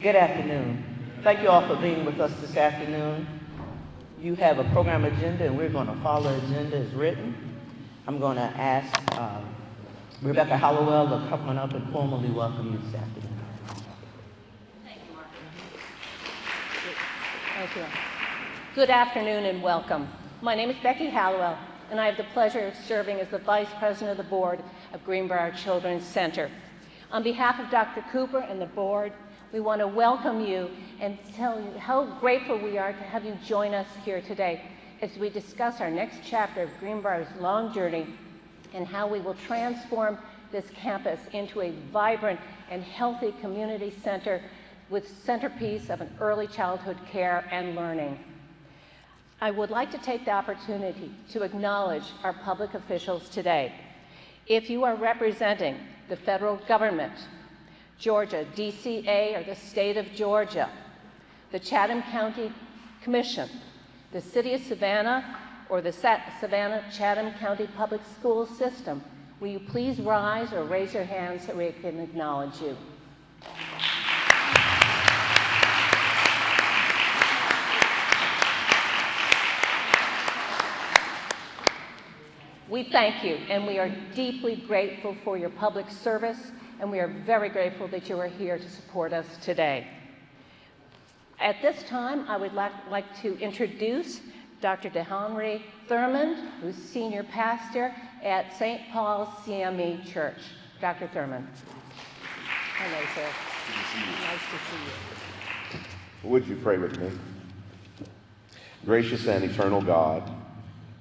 Good afternoon. Thank you all for being with us this afternoon. You have a program agenda, and we're going to follow the agenda as written. I'm going to ask Rebecca Hallowell to come on up and formally welcome you this afternoon. Thank you, Mark. Thank you. Good afternoon and welcome. My name is Becky Hallowell, and I have the pleasure of serving as the Vice President of the Board of Greenbriar Children's Center. On behalf of Dr. Cooper and the board, we want to welcome you and tell you how grateful we are to have you join us here today as we discuss our next chapter of Greenbriar's long journey and how we will transform this campus into a vibrant and healthy community center with centerpiece of an early childhood care and learning. I would like to take the opportunity to acknowledge our public officials today. If you are representing the federal government, Georgia, DCA, or the state of Georgia, the Chatham County Commission, the City of Savannah, or the Savannah-Chatham County Public School System, will you please rise or raise your hands so we can acknowledge you. We thank you, and we are deeply grateful for your public service, and we are very grateful that you are here to support us today. At this time, I would like to introduce Dr. DeHenry Thurmond, who's Senior Pastor at St. Paul's CME Church. Dr. Thurmond. Hello, sir. Good to see you. Nice to see you. Would you pray with me? Gracious and eternal God,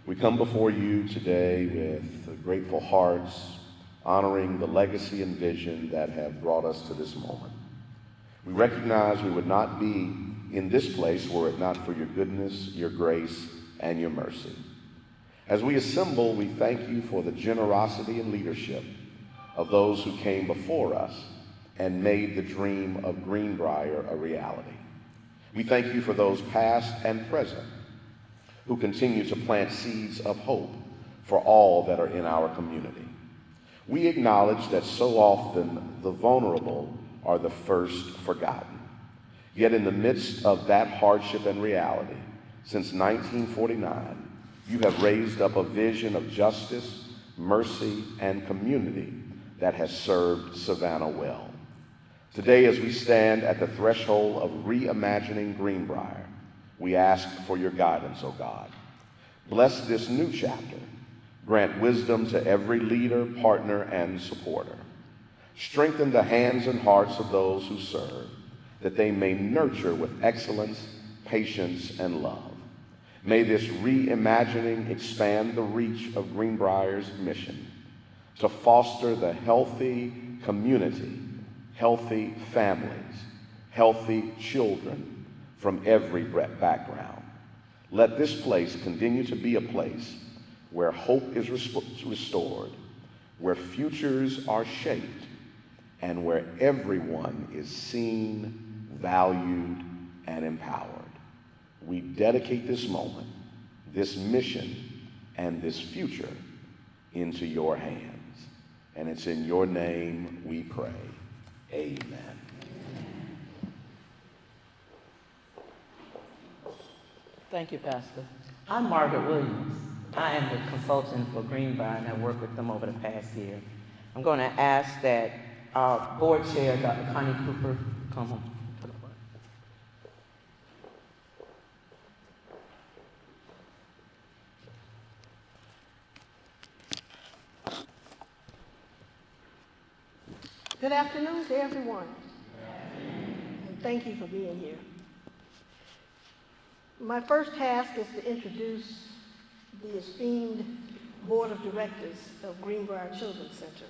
we come before you today with grateful hearts, honoring the legacy and vision that have brought us to this moment. We recognize we would not be in this place were it not for your goodness, your grace, and your mercy. As we assemble, we thank you for the generosity and leadership of those who came before us and made the dream of Greenbriar a reality. We thank you for those past and present who continue to plant seeds of hope for all that are in our community. We acknowledge that so often the vulnerable are the first forgotten. Yet in the midst of that hardship and reality, since 1949, you have raised up a vision of justice, mercy, and community that has served Savannah well. Today, as we stand at the threshold of reimagining Greenbriar, we ask for your guidance, O God. Bless this new chapter. Grant wisdom to every leader, partner, and supporter. Strengthen the hands and hearts of those who serve, that they may nurture with excellence, patience, and love. May this reimagining expand the reach of Greenbriar's mission to foster the healthy community, healthy families, healthy children from every background. Let this place continue to be a place where hope is restored, where futures are shaped, and where everyone is seen, valued, and empowered. We dedicate this moment, this mission, and this future into your hands. And it's in your name we pray. Amen. Thank you, Pastor. I'm Margaret Williams. I am the consultant for Greenbriar, and I worked with them over the past year. I'm going to ask that our board chair, Dr. Connie Cooper, come on. Good afternoon to everyone. And thank you for being here. My first task is to introduce the esteemed Board of Directors of Greenbriar Children's Center.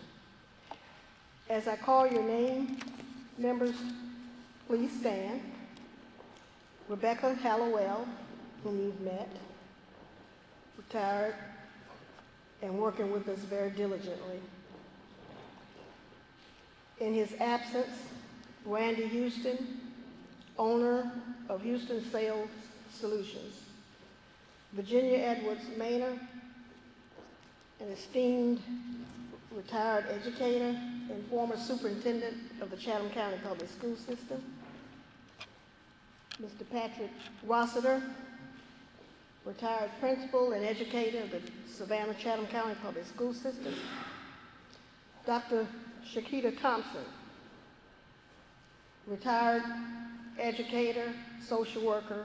As I call your name, members, please stand. Rebecca Hallowell, whom you've met, retired and working with us very diligently. In his absence, Randy Houston, owner of Houston Sales Solutions. Virginia Edwards Maynor, an esteemed retired educator and former superintendent of the Chatham County Public School System. Mr. Patrick Rossiter, retired principal and educator of the Savannah Chatham County Public School System. Dr. Shakita Thompson, retired educator, social worker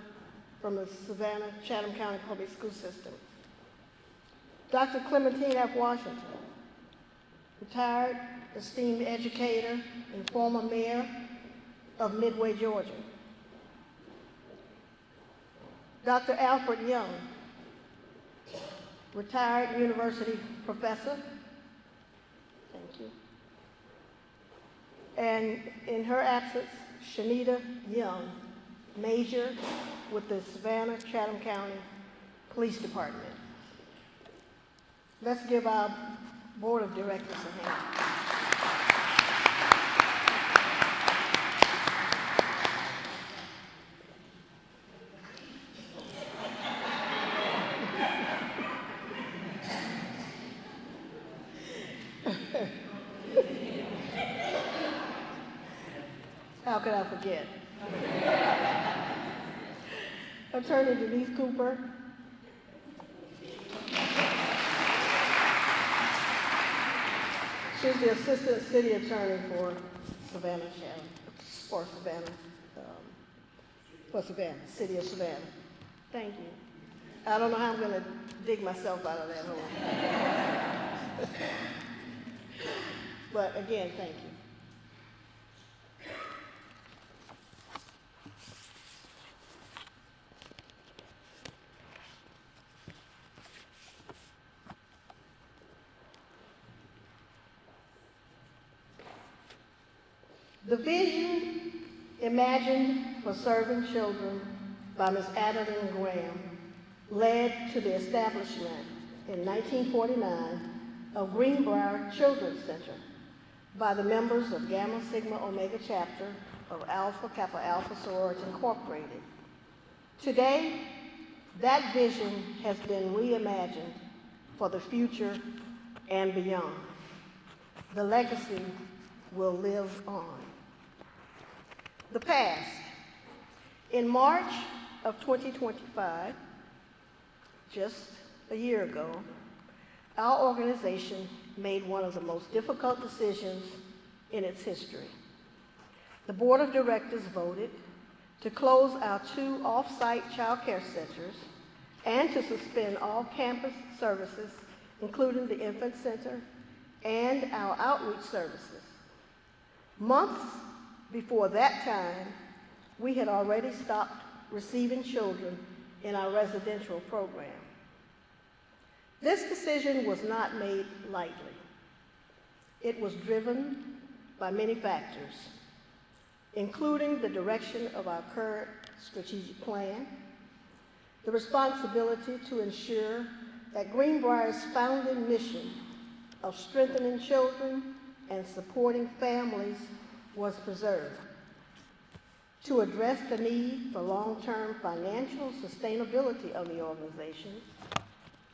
from the Savannah Chatham County Public School System. Dr. Clementine F. Washington, retired esteemed educator and former mayor of Midway, Georgia. Dr. Alfred Young, retired university professor. Thank you. And in her absence, Shanita Young, major with the Savannah Chatham County Police Department. Let's give our board of directors a hand. How could I forget? Attorney Denise Cooper. She's the assistant city attorney for Savannah, for Savannah, city of Savannah. Thank you. I don't know how I'm going to dig myself out of that hole. But again, thank you. The vision imagined for serving children by Ms. Adeline Graham led to the establishment in 1949 of Greenbriar Children's Center by the members of Gamma Sigma Omega chapter of Alpha Kappa Alpha Sorority Incorporated. Today, that vision has been reimagined for the future and beyond. The legacy will live on. The past. In March of 2025, just a year ago, our organization made one of the most difficult decisions in its history. The board of directors voted to close our 2 off-site child care centers and to suspend all campus services, including the infant center and our outreach services. Months before that time, we had already stopped receiving children in our residential program. This decision was not made lightly. It was driven by many factors, including the direction of our current strategic plan, the responsibility to ensure that Greenbriar's founding mission of strengthening children and supporting families was preserved, to address the need for long-term financial sustainability of the organization,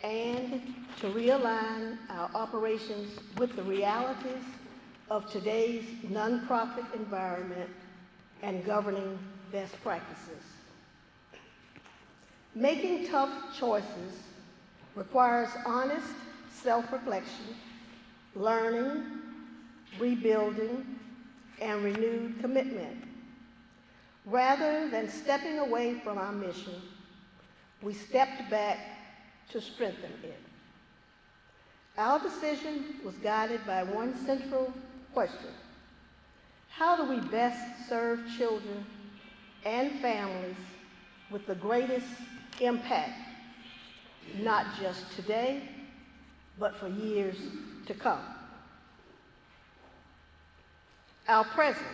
and to realign our operations with the realities of today's nonprofit environment and governing best practices. Making tough choices requires honest self-reflection, learning, rebuilding, and renewed commitment. Rather than stepping away from our mission, we stepped back to strengthen it. Our decision was guided by one central question: how do we best serve children and families with the greatest impact, not just today, but for years to come? Our present.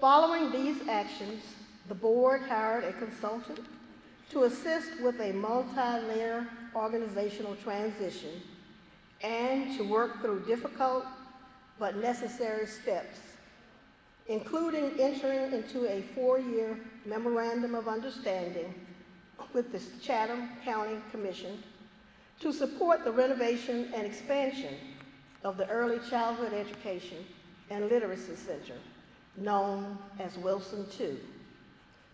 Following these actions, the board hired a consultant to assist with a multi-layer organizational transition and to work through difficult but necessary steps, including entering into a 4-year memorandum of understanding with the Chatham County Commission to support the renovation and expansion of the Early Childhood Education and Literacy Center, known as Wilson II,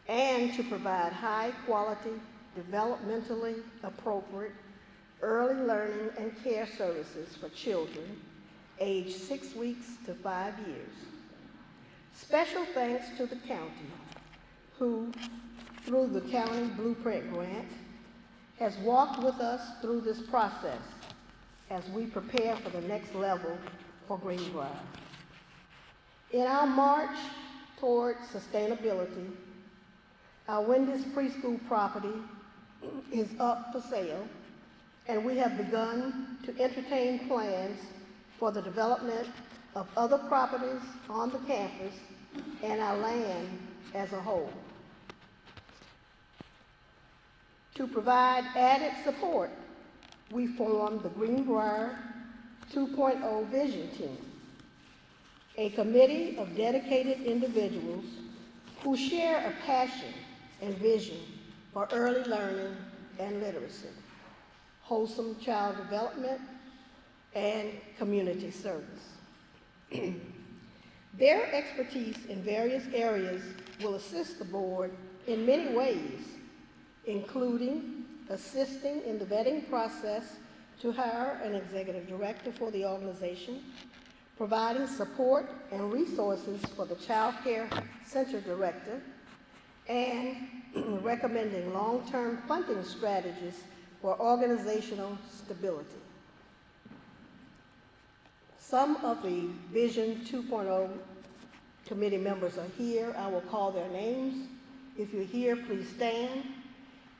and to provide high-quality, developmentally appropriate early learning and care services for children aged 6 weeks to 5 years. Special thanks to the county, who, through the County Blueprint Grant, has walked with us through this process as we prepare for the next level for Greenbriar. In our march toward sustainability, our Wendy's preschool property is up for sale, and we have begun to entertain plans for the development of other properties on the campus and our land as a whole. To provide added support, we formed the Greenbriar 2.0 Vision Team, a committee of dedicated individuals who share a passion and vision for early learning and literacy, wholesome child development, and community service. Their expertise in various areas will assist the board in many ways, including assisting in the vetting process to hire an executive director for the organization, providing support and resources for the Child Care Center director, and recommending long-term funding strategies for organizational stability. Some of the Vision 2.0 committee members are here. I will call their names. If you're here, please stand.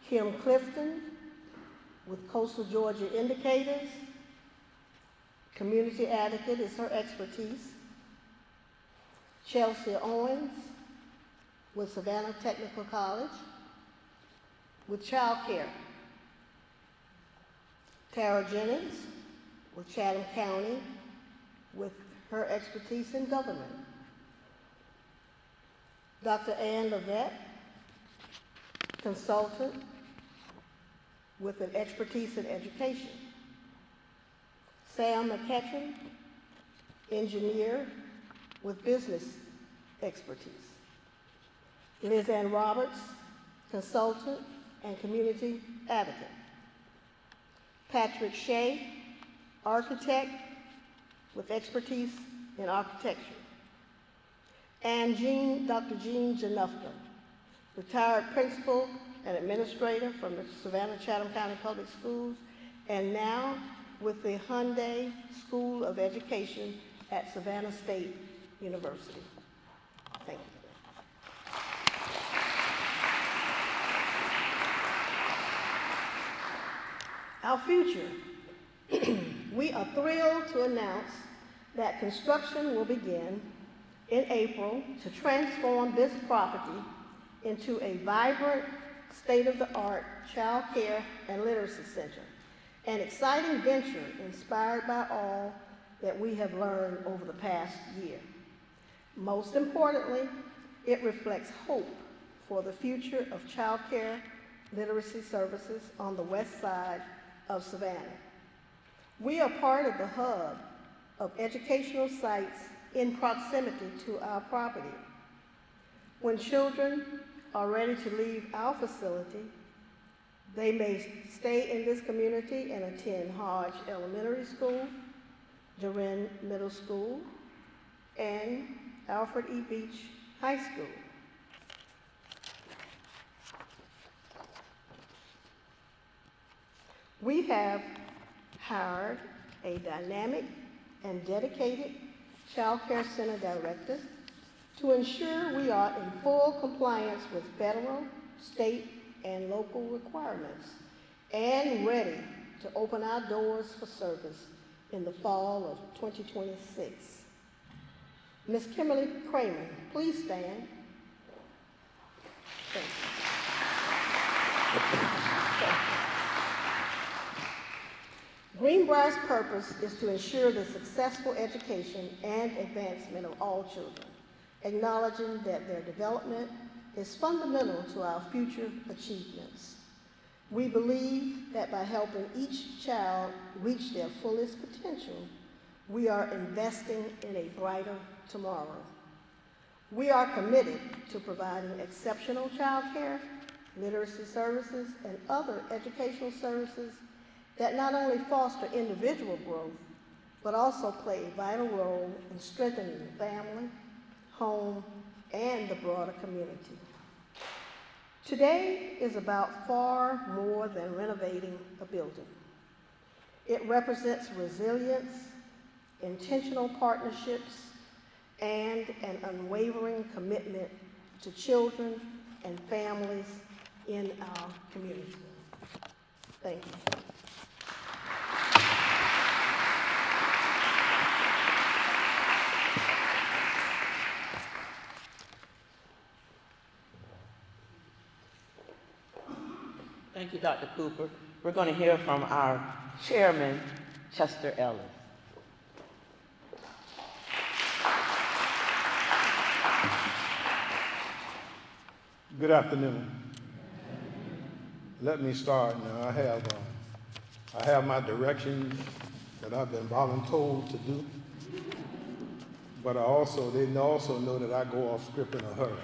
Kim Clifton with Coastal Georgia Indicators. Community advocate is her expertise. Chelsea Owens with Savannah Technical College with child care. Tara Jennings with Chatham County with her expertise in government. Dr. Ann Levette, consultant with an expertise in education. Sam McCutcheon, engineer with business expertise. Liz Ann Roberts, consultant and community advocate. Patrick Shea, architect with expertise in architecture. And Dr. Jean Janufka, retired principal and administrator from the Savannah Chatham County Public Schools, and now with the Hyundai School of Education at Savannah State University. Thank you. Our future. We are thrilled to announce that construction will begin in April to transform this property into a vibrant, state-of-the-art child care and literacy center, an exciting venture inspired by all that we have learned over the past year. Most importantly, it reflects hope for the future of child care literacy services on the west side of Savannah. We are part of the hub of educational sites in proximity to our property. When children are ready to leave our facility, they may stay in this community and attend Hodge Elementary School, Durin Middle School, and Alfred E. Beach High School. We have hired a dynamic and dedicated Child Care Center director to ensure we are in full compliance with federal, state, and local requirements and ready to open our doors for service in the fall of 2026. Ms. Kimberly Kramer, please stand. Thank you. Greenbriar's purpose is to ensure the successful education and advancement of all children, acknowledging that their development is fundamental to our future achievements. We believe that by helping each child reach their fullest potential, we are investing in a brighter tomorrow. We are committed to providing exceptional childcare, literacy services, and other educational services that not only foster individual growth, but also play a vital role in strengthening the family, home, and the broader community. Today is about far more than renovating a building. It represents resilience, intentional partnerships, and an unwavering commitment to children and families in our community. Thank you. Thank you, Dr. Cooper. We're going to hear from our chairman, Chester Ellis. Good afternoon. Let me start now. I have my directions that I've been voluntold to do, but they also know that I go off script in a hurry.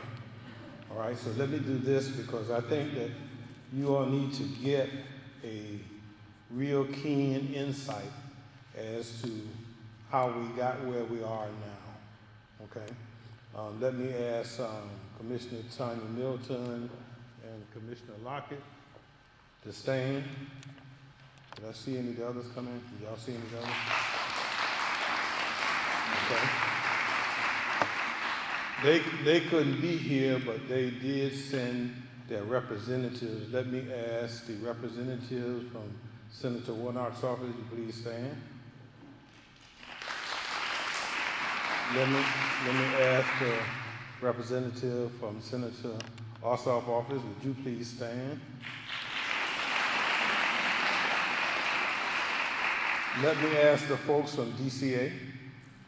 All right, so let me do this because I think that you all need to get a real keen insight as to how we got where we are now, okay? Let me ask Commissioner Tanya Milton and Commissioner Lockett to stand. Did I see any of the others come in? Did y'all see any of the others? Okay. They couldn't be here, but they did send their representatives. Let me ask the representatives from Senator Warnock's office to please stand. Let me ask the representative from Senator Ossoff's office, would you please stand? Let me ask the folks from DCA,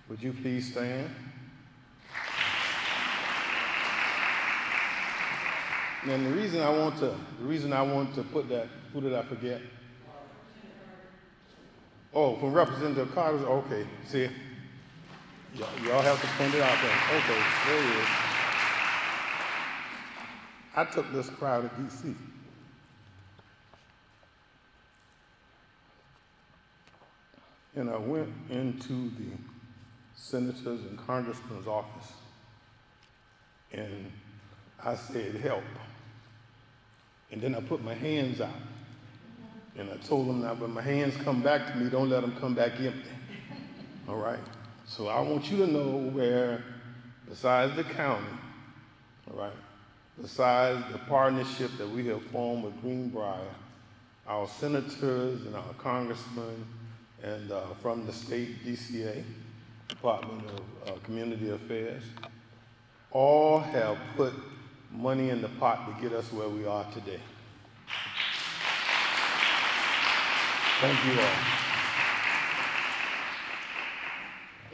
would you please stand? And the reason I want to put that, who did I forget? Oh, from Representative Carter, okay, see, y'all have to point it out there. Okay, there he is. I took this crowd to DC. And I went into the senator's and congressman's office and I said, help. And then I put my hands out. And I told them, now when my hands come back to me, don't let them come back empty. All right? So I want you to know where, besides the county, all right, besides the partnership that we have formed with Greenbriar, our senators and our congressmen and from the state DCA, Department of Community Affairs, all have put money in the pot to get us where we are today. Thank you all.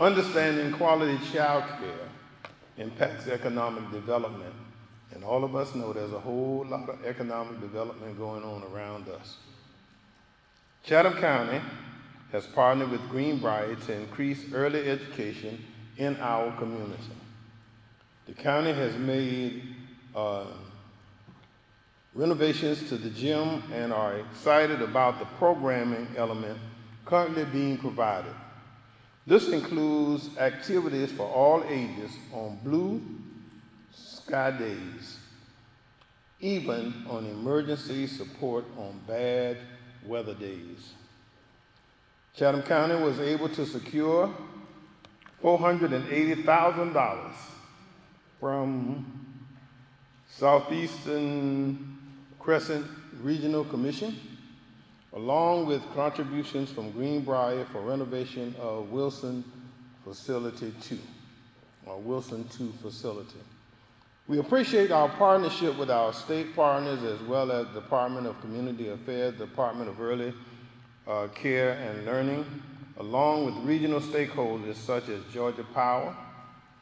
Understanding quality child care impacts economic development, and all of us know there's a whole lot of economic development going on around us. Chatham County has partnered with Greenbriar to increase early education in our community. The county has made renovations to the gym and are excited about the programming element currently being provided. This includes activities for all ages on blue sky days, even on emergency support on bad weather days. Chatham County was able to secure $480,000 from Southeastern Crescent Regional Commission, along with contributions from Greenbriar for renovation of Wilson Facility 2, or Wilson 2 facility. We appreciate our partnership with our state partners as well as Department of Community Affairs, Department of Early Care and Learning, along with regional stakeholders such as Georgia Power.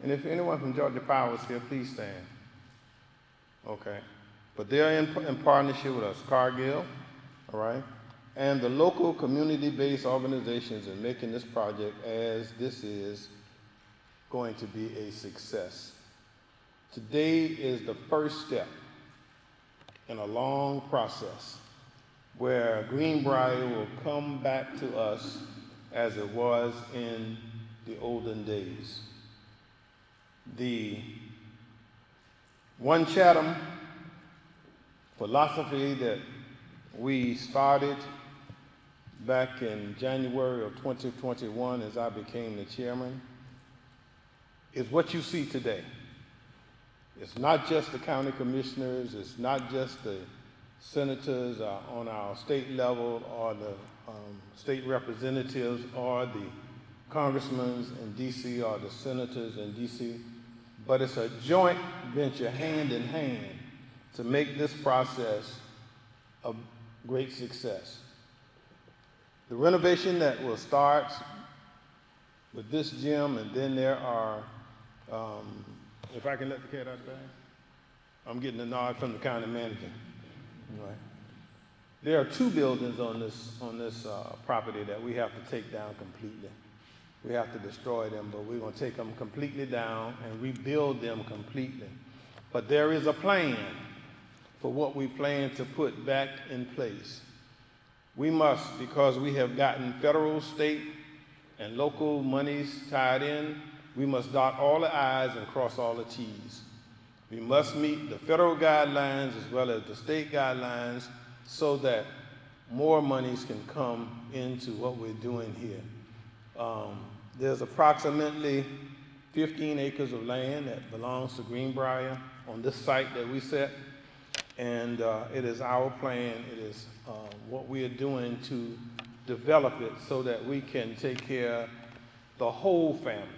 And if anyone from Georgia Power is here, please stand. Okay. But they're in partnership with us, Cargill, all right, and the local community-based organizations in making this project, as this is going to be a success. Today is the first step in a long process where Greenbriar will come back to us as it was in the olden days. The One Chatham philosophy that we started back in January of 2021 as I became the chairman is what you see today. It's not just the county commissioners, it's not just the senators on our state level or the state representatives or the congressmen in D.C. or the senators in D.C., but it's a joint venture hand in hand to make this process a great success. The renovation that will start with this gym, and then there are, if I can let the cat out of the bag, I'm getting a nod from the county manager. All right. There are 2 buildings on this property that we have to take down completely. We have to destroy them, but we're going to take them completely down and rebuild them completely. But there is a plan for what we plan to put back in place. We must, because we have gotten federal, state, and local monies tied in, we must dot all the I's and cross all the T's. We must meet the federal guidelines as well as the state guidelines so that more monies can come into what we're doing here. There's approximately 15 acres of land that belongs to Greenbriar on this site that we set, and it is our plan, it is what we are doing to develop it so that we can take care of the whole family.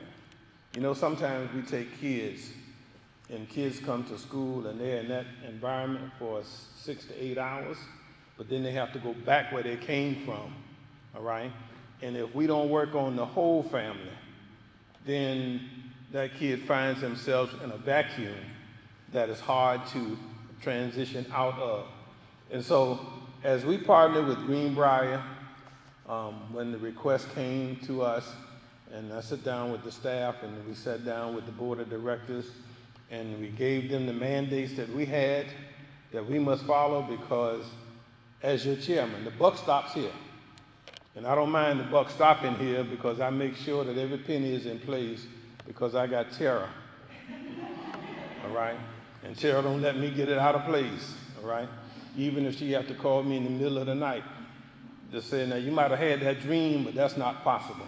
You know, sometimes we take kids, and kids come to school and they're in that environment for 6 to 8 hours, but then they have to go back where they came from, all right? And if we don't work on the whole family, then that kid finds himself in a vacuum that is hard to transition out of. And so as we partnered with Greenbriar, when the request came to us, and I sat down with the staff and we sat down with the board of directors and we gave them the mandates that we had that we must follow, because as your chairman, the buck stops here. And I don't mind the buck stopping here because I make sure that every penny is in place because I got Tara, all right? And Tara don't let me get it out of place, all right? Even if she have to call me in the middle of the night, just say, now you might have had that dream, but that's not possible.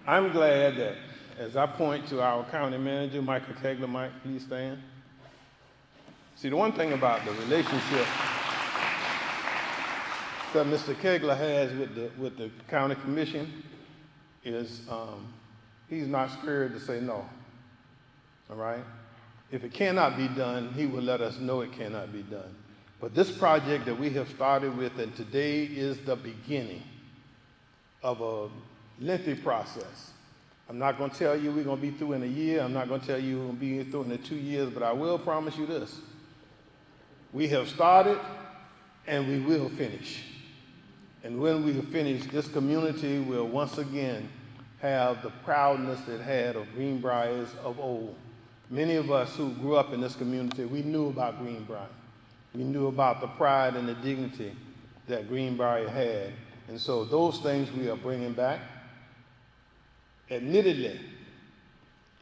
I'm glad that as I point to our county manager, Michael Kegler, Mike, please stand. See, the one thing about the relationship that Mr. Kegler has with the county commission is he's not scared to say no, all right? If it cannot be done, he will let us know it cannot be done. But this project that we have started with, and today is the beginning of a lengthy process. I'm not going to tell you we're going to be through in a year. I'm not going to tell you we're going to be through in 2 years, but I will promise you this. We have started and we will finish. And when we finish, this community will once again have the proudness it had of Greenbriars of old. Many of us who grew up in this community, we knew about Greenbriar. We knew about the pride and the dignity that Greenbriar had. And so those things we are bringing back. Admittedly,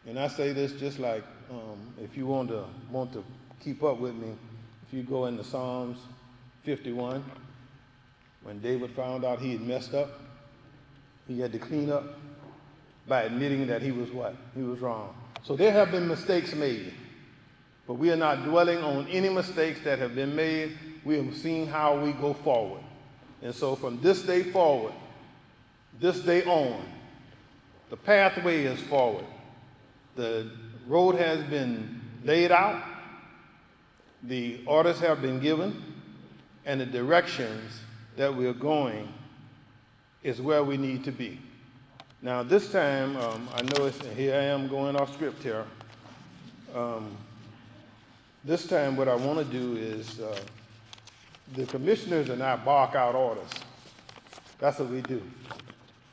and I say this just like if you want to keep up with me, if you go into Psalms 51, when David found out he had messed up, he had to clean up by admitting that he was what? He was wrong. So there have been mistakes made, but we are not dwelling on any mistakes that have been made. We have seen how we go forward. And so from this day forward, this day on, the pathway is forward. The road has been laid out, the orders have been given, and the directions that we're going is where we need to be. Now this time, I know here I am going off script here. This time what I want to do is the commissioners and I bark out orders. That's what we do.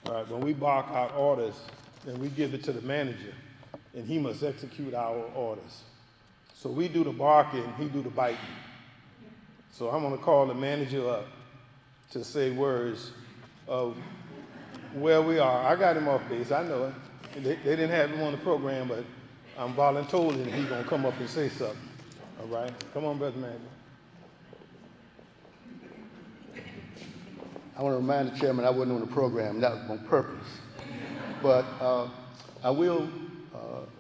All right, when we bark out orders, then we give it to the manager. and he must execute our orders. So we do the barking, he do the biting. So I'm gonna call the manager up to say words of where we are. I got him off base, I know it. They didn't have him on the program, but I'm volunteering and he's gonna come up and say something. All right, come on, Brother Manager. I want to remind the chairman I wasn't on the program. That was on purpose. But I will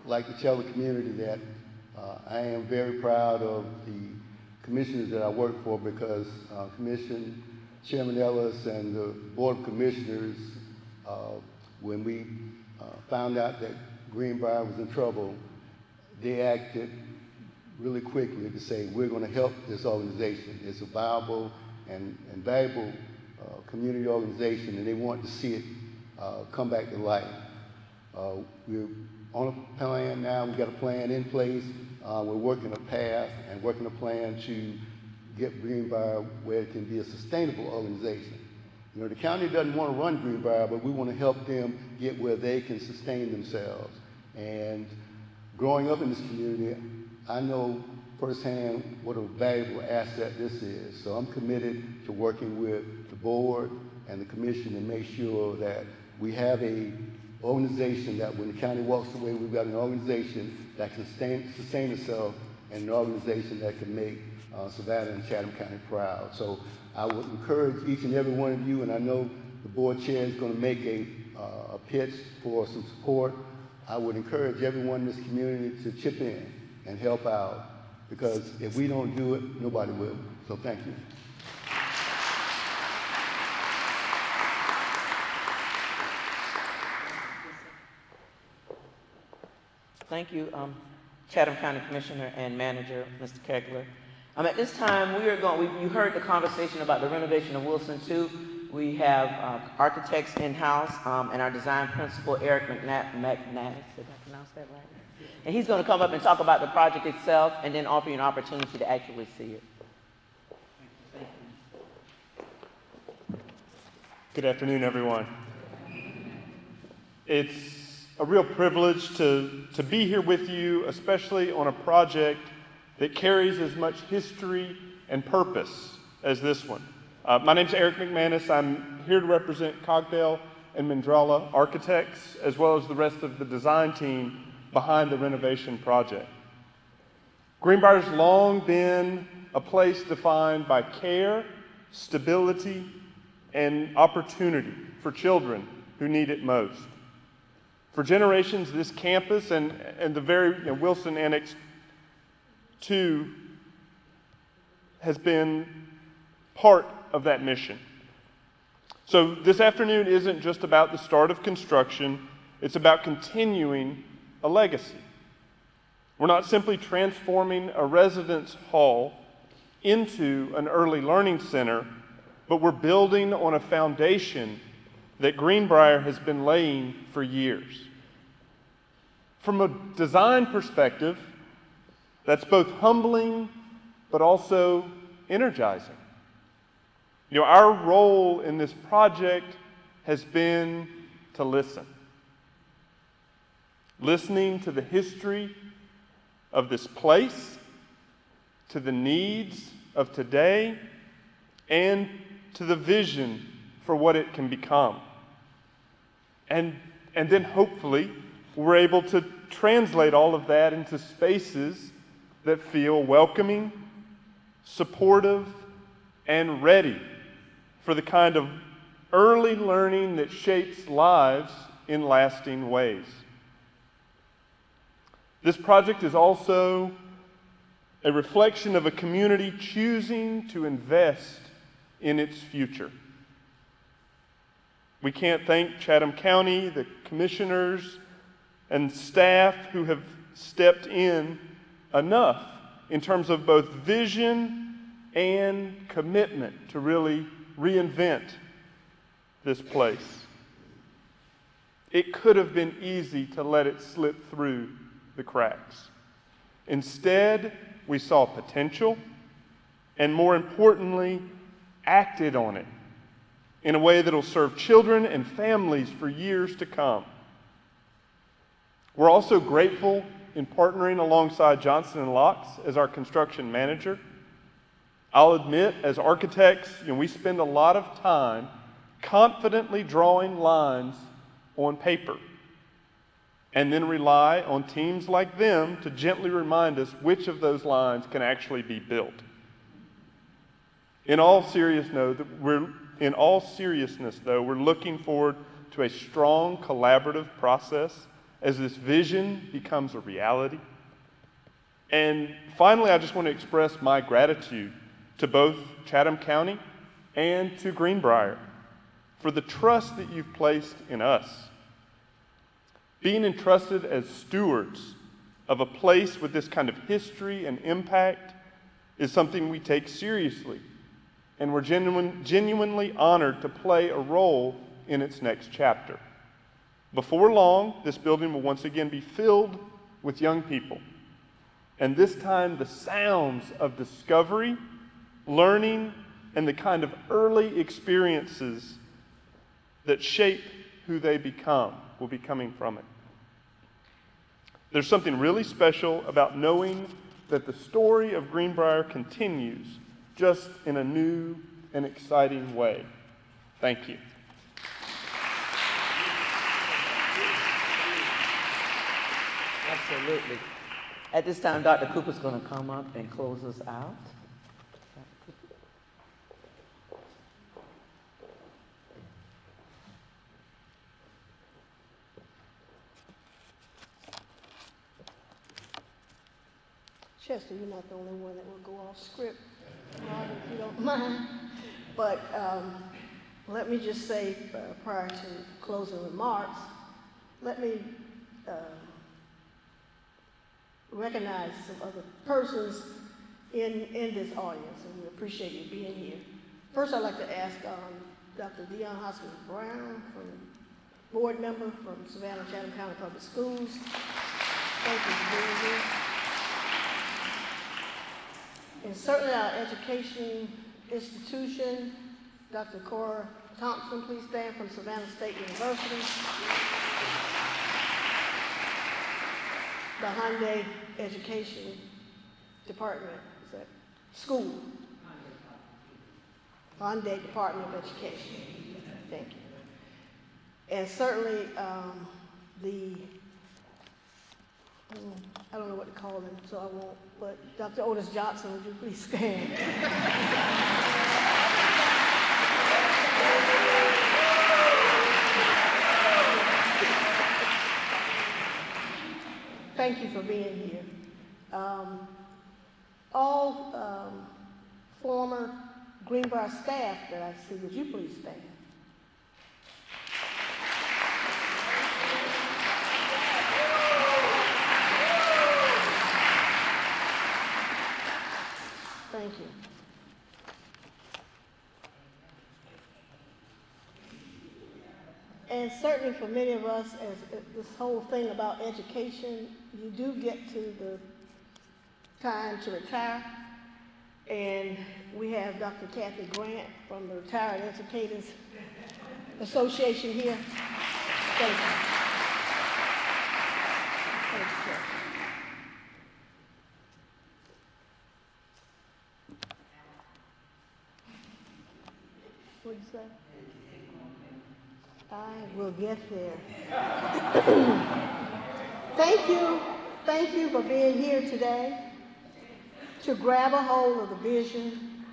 like to tell the community that I am very proud of the commissioners that I work for, because Commission Chairman Ellis and the Board of Commissioners, when we found out that Greenbriar was in trouble, they acted really quickly to say, we're going to help this organization. It's a viable and valuable community organization, and they want to see it come back to life. We're on a plan now. We've got a plan in place. We're working a path and working a plan to get Greenbriar where it can be a sustainable organization. You know, the county doesn't want to run Greenbriar, but we want to help them get where they can sustain themselves. And growing up in this community, I know firsthand what a valuable asset this is. So I'm committed to working with the board and the commission to make sure that we have a organization that when the county walks away, we've got an organization that can sustain itself, and an organization that can make Savannah and Chatham County proud. So I would encourage each and every one of you, and I know the board chair is going to make a pitch for some support. I would encourage everyone in this community to chip in and help out, because if we don't do it, nobody will. So thank you. Thank you, Chatham County Commissioner and Manager, Mr. Kegler. At this time, you heard the conversation about the renovation of Wilson 2. We have architects in-house and our design principal, Eric McNass, did I pronounce that right? And he's going to come up and talk about the project itself and then offer you an opportunity to actually see it. Good afternoon, everyone. It's a real privilege to be here with you, especially on a project that carries as much history and purpose as this one. My name's Eric McManus. I'm here to represent Cogdell and Mandrala Architects, as well as the rest of the design team behind the renovation project. Greenbrier's long been a place defined by care, stability, and opportunity for children who need it most. For generations, this campus and the very Wilson Annex 2 has been part of that mission. So this afternoon isn't just about the start of construction, it's about continuing a legacy. We're not simply transforming a residence hall into an early learning center, but we're building on a foundation that Greenbriar has been laying for years. From a design perspective, that's both humbling but also energizing. You know, our role in this project has been to listen. Listening to the history of this place, to the needs of today, and to the vision for what it can become. And then hopefully we're able to translate all of that into spaces that feel welcoming, supportive, and ready for the kind of early learning that shapes lives in lasting ways. This project is also a reflection of a community choosing to invest in its future. We can't thank Chatham County, the commissioners, and staff who have stepped in enough in terms of both vision and commitment to really reinvent this place. It could have been easy to let it slip through the cracks. Instead, we saw potential and, more importantly, acted on it in a way that will serve children and families for years to come. We're also grateful in partnering alongside Johnson & Locks as our construction manager. I'll admit, as architects, we spend a lot of time confidently drawing lines on paper and then rely on teams like them to gently remind us which of those lines can actually be built. In all seriousness, though, we're looking forward to a strong collaborative process as this vision becomes a reality. And finally, I just want to express my gratitude to both Chatham County and to Greenbriar for the trust that you've placed in us. Being entrusted as stewards of a place with this kind of history and impact is something we take seriously, and we're genuinely honored to play a role in its next chapter. Before long, this building will once again be filled with young people, and this time the sounds of discovery, learning, and the kind of early experiences that shape who they become will be coming from it. There's something really special about knowing that the story of Greenbriar continues, just in a new and exciting way. Thank you. Absolutely. At this time, Dr. Cooper's going to come up and close us out. Chester, you're not the only one that will go off script, Rod, if you don't mind. But let me just say, prior to closing remarks, let me recognize some other persons in this audience, and we appreciate you being here. First, I'd like to ask Dr. Dion Hoskins Brown, board member from Savannah Chatham County Public Schools. Thank you for being here. And certainly our education institution, Dr. Cora Thompson, please stand, from Savannah State University. The Hyundai Education Department, is that school? Hyundai Department of Education. Thank you. And certainly I don't know what to call them, so I won't, but Dr. Otis Johnson, would you please stand? Thank you for being here. All former Greenbriar staff that I see, would you please stand? Thank you. And certainly for many of us, as this whole thing about education, you do get to the time to retire. And we have Dr. Kathy Grant from the Retired Educators Association here. Thank you. Thank you, sir. What'd you say? I will get there. Thank you for being here today to grab a hold of the vision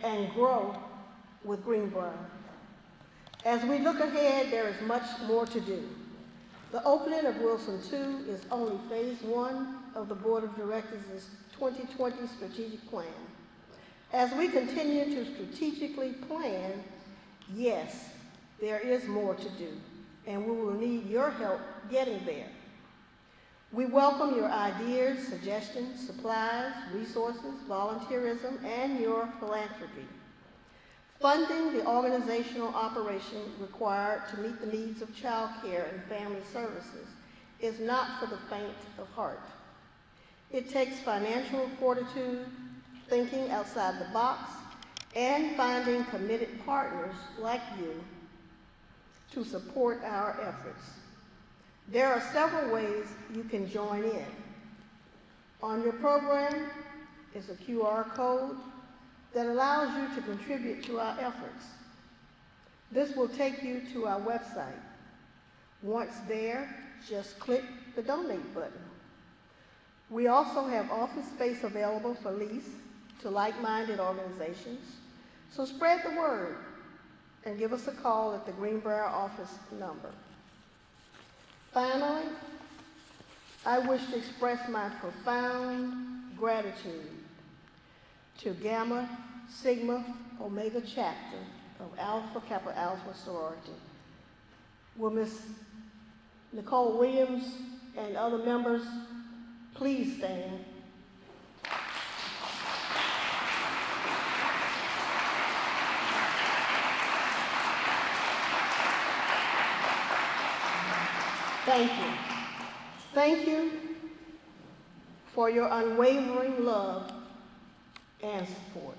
and grow with Greenbriar. As we look ahead, there is much more to do. The opening of Wilson 2 is only phase 1 of the Board of Directors' 2020 strategic plan. As we continue to strategically plan, yes, there is more to do, and we will need your help getting there. We welcome your ideas, suggestions, supplies, resources, volunteerism, and your philanthropy. Funding the organizational operations required to meet the needs of child care and family services is not for the faint of heart. It takes financial fortitude, thinking outside the box, and finding committed partners like you to support our efforts. There are several ways you can join in. On your program is a QR code that allows you to contribute to our efforts. This will take you to our website. Once there, just click the donate button. We also have office space available for lease to like-minded organizations, so spread the word and give us a call at the Greenbriar office number. Finally, I wish to express my profound gratitude to Gamma Sigma Omega chapter of Alpha Kappa Alpha sorority. Will Ms. Nicole Williams and other members please stand? Thank you. Thank you for your unwavering love and support.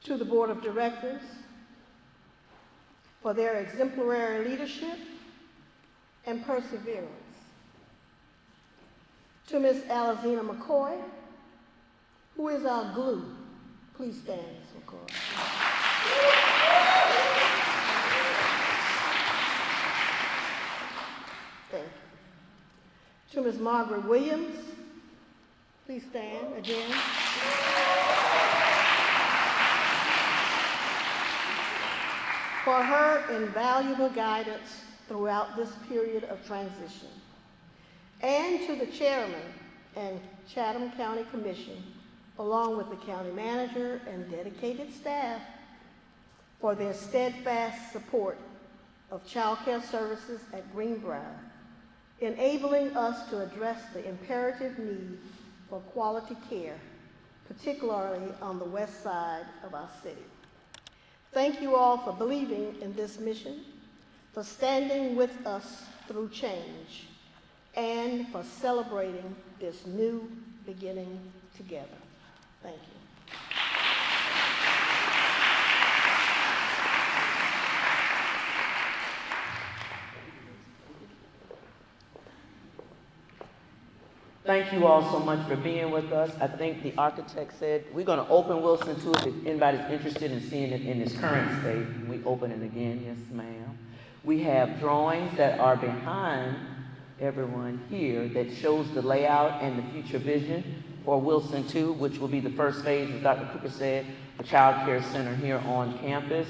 To the Board of Directors, for their exemplary leadership and perseverance. To Ms. Alazina McCoy, who is our glue. Please stand, Ms. McCoy. Thank you. To Ms. Margaret Williams, please stand again. For her invaluable guidance throughout this period of transition. And to the chairman and Chatham County Commission, along with the county manager and dedicated staff, for their steadfast support of child care services at Greenbriar, enabling us to address the imperative need for quality care, particularly on the west side of our city. Thank you all for believing in this mission, for standing with us through change, and for celebrating this new beginning together. Thank you. Thank you all so much for being with us. I think the architect said we're going to open Wilson too if anybody's interested in seeing it in its current state. We open it again, yes ma'am. We have drawings that are behind everyone here that shows the layout and the future vision for Wilson 2, which will be the first phase, as Dr. Cooper said, the Child Care Center here on campus.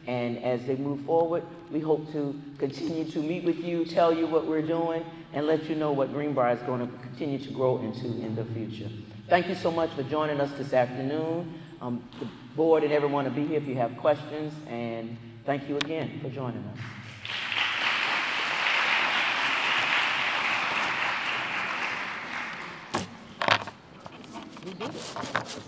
And as they move forward, we hope to continue to meet with you, tell you what we're doing, and let you know what Greenbriar is going to continue to grow into in the future. Thank you so much for joining us this afternoon. The board and everyone will be here if you have questions, and thank you again for joining us. We did it.